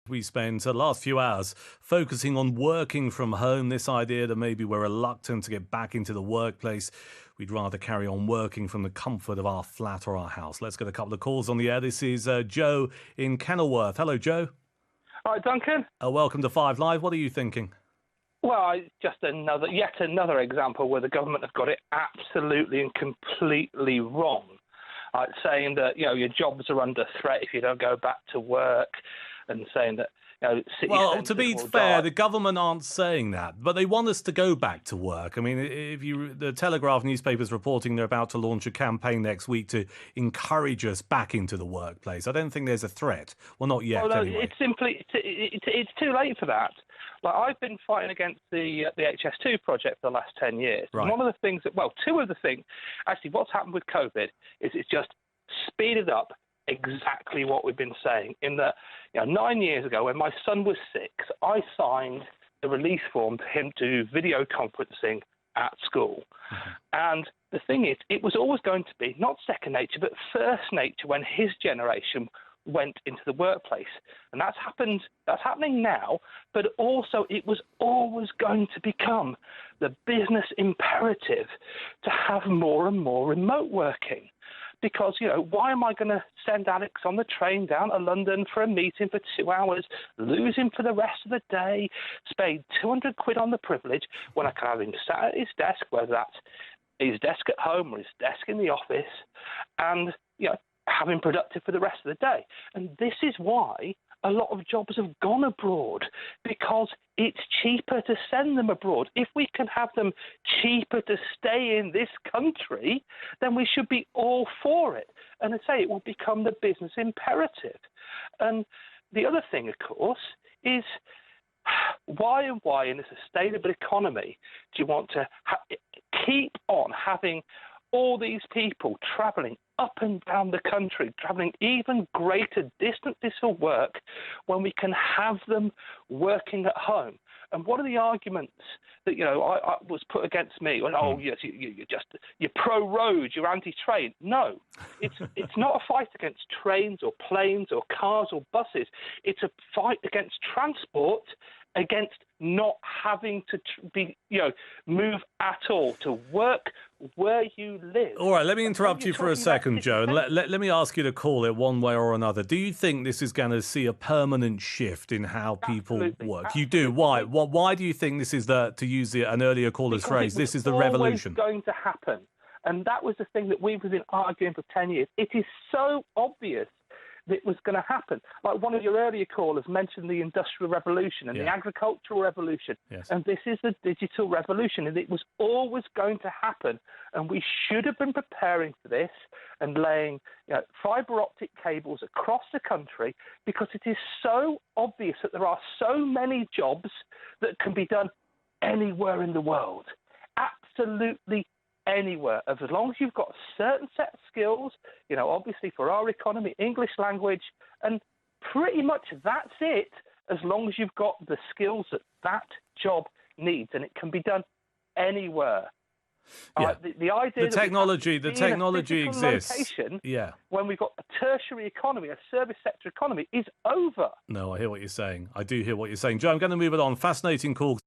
We spent the last few hours focusing on working from home, this idea that maybe we're reluctant to get back into the workplace. We'd rather carry on working from the comfort of our flat or our house. Let's get a couple of calls on the air. This is Joe in Kenilworth. Hello, Joe. Hi, Duncan. Welcome to Five Live. What are you thinking? Well, just yet another example where the government have got it absolutely and completely wrong. Saying that, your jobs are under threat if you don't go back to work, and saying that, city Well, to centres be will fair, die. the government aren't saying that, but they want us to go back to work. I mean, the Telegraph newspaper's reporting they're about to launch a campaign next week to encourage us back into the workplace. I don't think there's a threat. Well, not yet, Well, no, anyway. it's too late for that. Like, I've been fighting against the HS2 project for the last 10 years. Right. One of the things two of the things, actually, what's happened with COVID is it's just speeded up exactly what we've been saying. In that, 9 years ago, when my son was 6, I signed the release form for him to do video conferencing at school. Mm-hmm. And the thing is, it was always going to be not second nature, but first nature when his generation went into the workplace. And that's happening now, but also it was always going to become the business imperative to have more and more remote working. Because, why am I going to send Alex on the train down to London for a meeting for 2 hours, lose him for the rest of the day, spend 200 quid on the privilege, when I can have him sat at his desk, whether that's his desk at home or his desk in the office, and, have him productive for the rest of the day. And this is why a lot of jobs have gone abroad, because it's cheaper to send them abroad. If we can have them cheaper to stay in this country, then we should be all for it. And I say it will become the business imperative. And the other thing, of course, is why in a sustainable economy do you want to keep on having all these people travelling up and down the country, travelling even greater distances for work, when we can have them working at home? And what are the arguments that I was put against me? Well, oh yes, you're pro-road, you're anti-train. No, it's not a fight against trains or planes or cars or buses. It's a fight against transport, against not having to move at all, to work where you live. All right, let me interrupt you for a second, Joe, and let me ask you to call it one way or another. Do you think this is going to see a permanent shift in how people work? Absolutely. You do. Why? Why do you think this is to use an earlier caller's phrase, this is the revolution? It's going to happen. And that was the thing that we've been arguing for 10 years. It is so obvious that it was going to happen. Like one of your earlier callers mentioned the Industrial Revolution and the Agricultural Revolution. Yes. And this is the Digital Revolution. And it was always going to happen. And we should have been preparing for this and laying fibre optic cables across the country, because it is so obvious that there are so many jobs that can be done anywhere in the world. Absolutely anywhere, as long as you've got a certain set of skills, obviously for our economy, English language, and pretty much that's it, as long as you've got the skills that job needs, and it can be done anywhere. Yeah. The idea the technology exists. Yeah. When we've got a tertiary economy, a service sector economy, is over. No, I hear what you're saying. I do hear what you're saying. Joe, I'm going to move it on. Fascinating call.